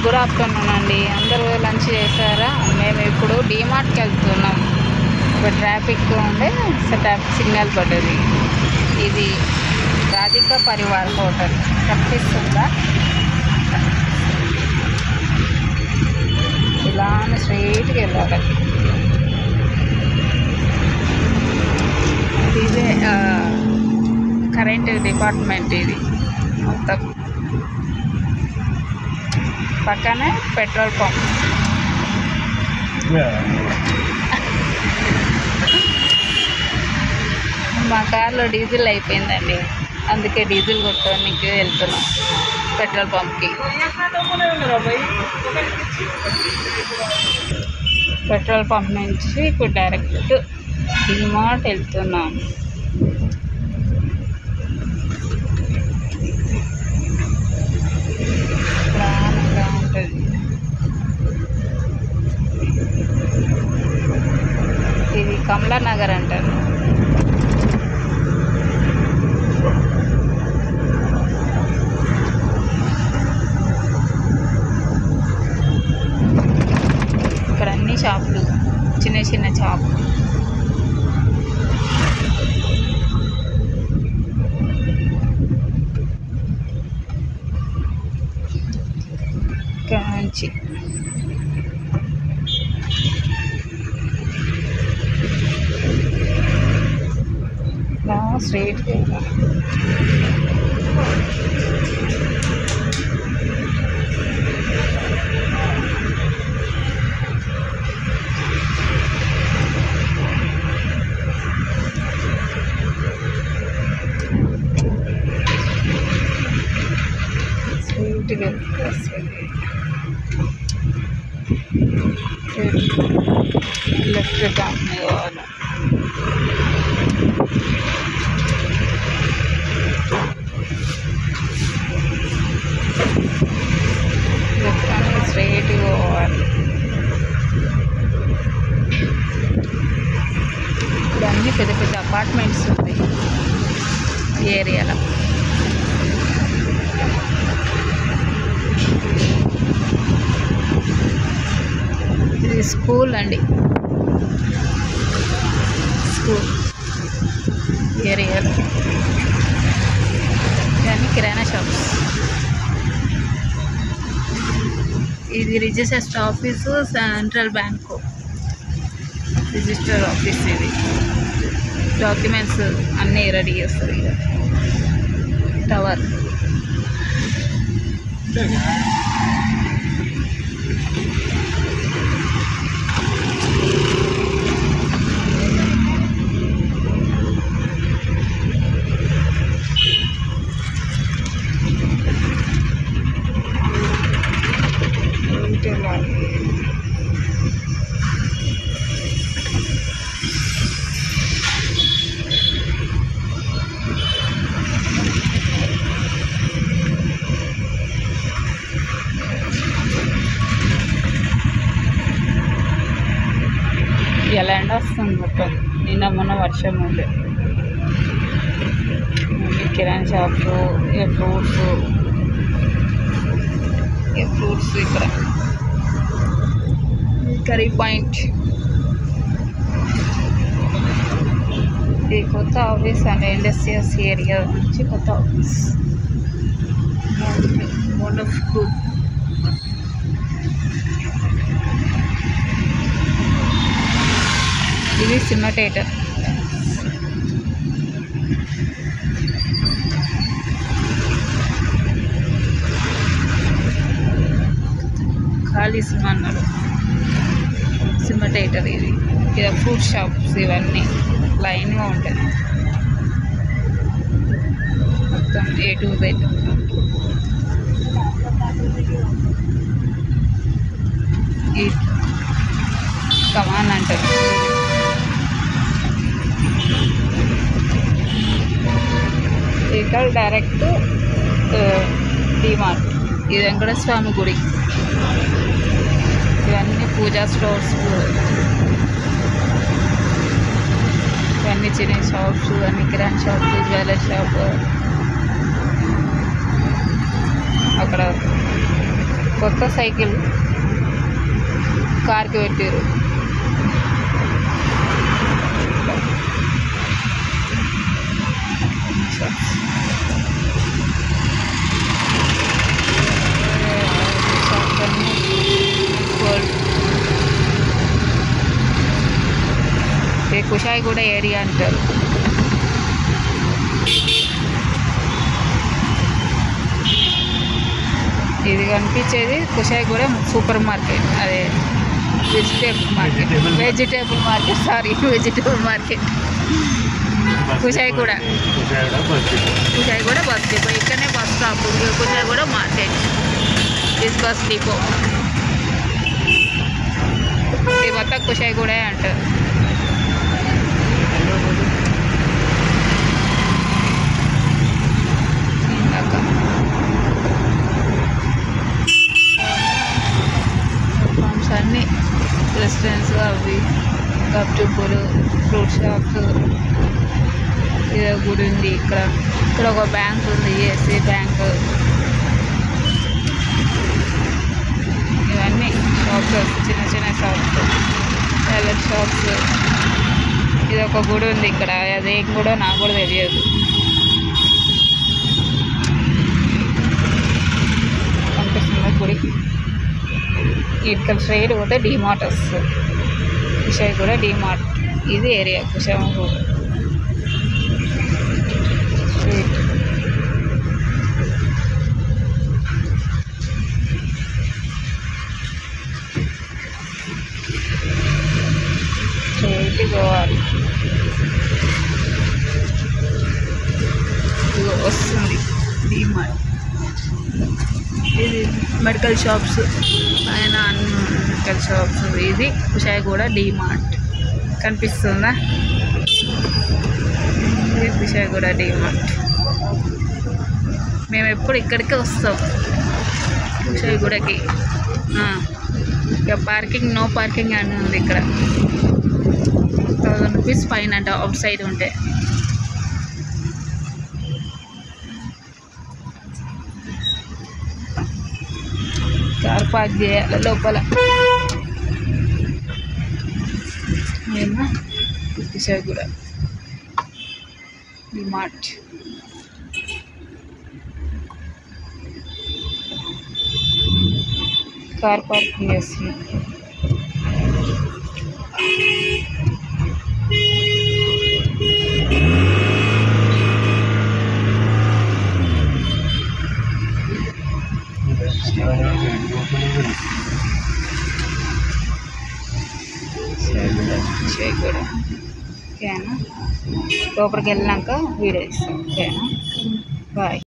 Good afternoon అండి. అందరూ lunch చేశారా? మేము ఇప్పుడు డీమార్ట్కి వెళ్తున్నాం. ఇప్పుడు ట్రాఫిక్ ఉండే ట్రాఫిక్ సిగ్నల్ పడ్డది. ఇది రాధికా పరివార్ హోటల్ కనిపిస్తుందా? ఇలా స్ట్రైట్గా వెళ్ళాలి. ఇదే కరెంట్ డిపార్ట్మెంట్. ఇది మొత్తం పక్కనే పెట్రోల్ పంప్. మా కార్లో డీజిల్ అయిపోయిందండి, అందుకే డీజిల్ కొట్టడానికి వెళ్తున్నాం పెట్రోల్ పంప్కి. పెట్రోల్ పంప్ నుంచి ఇప్పుడు డైరెక్ట్ డీమార్ట్ వెళ్తున్నాం. ప్రాణంగా ఉంటుంది. ఇది కమలా నగర్ అంటారు. ఇక్కడ అన్ని షాపులు, చిన్న చిన్న షాపులు. ఇక్కడ నుంచి స్ట్రైట్గా వెళ్ళాలి. స్ట్రైట్గా లెఫ్ట్ కంపెనీ కావాలి. స్ట్రైట్గా పోవాలి. ఇవన్నీ పెద్ద పెద్ద అపార్ట్మెంట్స్ ఉంటాయి ఈ ఏరియాలో. ఇది స్కూల్ అండి, స్కూల్ ఏరియాలో. ఇవన్నీ కిరాణా షాప్స్. ఇది register office, central bank register office. ఇది డాక్యుమెంట్స్ అన్నీ రెడీ చేస్తారు. ఇక టవర్. ఎలా ఎండ వస్తుంది మొత్తం. నిన్న మొన్న వర్షం ఉండే. కిరాణా షాపు, ఫ్రూట్స్ ఇక్కడ కర్రీ పాయింట్. ఇది కొత్త ఆఫీస్ అండి, ఇండస్ట్రియల్స్ ఏరియా నుంచి కొత్త ఆఫీస్. వండర్ఫుల్. ఇది సినిమా థియేటర్. ఖాళీ సినిమా అన్నారు. సినిమా థియేటర్ ఇది. ఇలా ఫ్రూట్ షాప్స్ ఇవన్నీ లైన్గా ఉంటాయి మొత్తం A to Z. ఈ కమాన్ అంటారు. ఇక్కడ డైరెక్ట్ డీమార్ట్. ఇది వెంకటేశ్వర స్వామి గుడి. ఇవన్నీ పూజా స్టోర్స్, ఇవన్నీ చిన్న షాప్స్, అన్ని కిరాణా షాప్స్, జ్యువెలరీ షాప్. అక్కడ కొత్త సైకిల్ కార్కి పెట్టారు. ఇది కుషాయిగూడ ఏరియా అంటారు. ఇది కనిపించేది కుషాయిగూడ సూపర్ మార్కెట్, అదే vegetable market Kushaiguda bus depot. ఇక్కడనే bus stop, Kushaiguda market is bus depot. ఇది మొత్తం కుషాయిగూడ అంటారు. అన్నీ రెస్టారెంట్స్ అవి గప్చుప్పులు, ఫ్రూట్ షాప్స్. ఇదో గుడి ఉంది. ఇక్కడ ఒక బ్యాంక్ ఉంది, ఎస్బీఐ బ్యాంక్. ఇవన్నీ షాప్స్, చిన్న చిన్న షాప్స్, టైలర్ షాప్స్. ఇది ఒక గుడి ఉంది ఇక్కడ, అదేం కూడా నాకు కూడా తెలియదు. కనిపిస్తుంది గుడి. ఇక్కడ స్ట్రైట్ పోతే డిమార్ట్ వస్తుంది. కుషాయిగూడ డిమార్ట్ ఇది ఏరియా. కుషాయిగూడ స్ట్రైట్. స్ట్రైట్ పోవాలి. ఇదిగో వస్తుంది డిమార్ట్. ఇది మెడికల్ షాప్స్, ఆయన అన్ని మెడికల్ షాప్స్. ఇది కుషాయిగూడ డిమార్ట్ కనిపిస్తుందా? ఇది కుషాయిగూడ డిమార్ట్. మేము ఎప్పుడు ఇక్కడికే వస్తాం కుషాయిగూడకి. ఇక పార్కింగ్, నో పార్కింగ్ అని ఉంది ఇక్కడ. 1000 రూపీస్ ఫైన్ అంట అవుట్ సైడ్ ఉంటే. కార్ పార్క్ చేయాలి లోపల. మేము కుషాయిగూడ డిమార్ట్. కార్ పార్కింగ్ చేస్తున్నాం. కుషాయిగూడ ఓకేనా? లోపలికి వెళ్ళినాక వీడియో ఇస్తాం. ఓకేనా? బాయ్.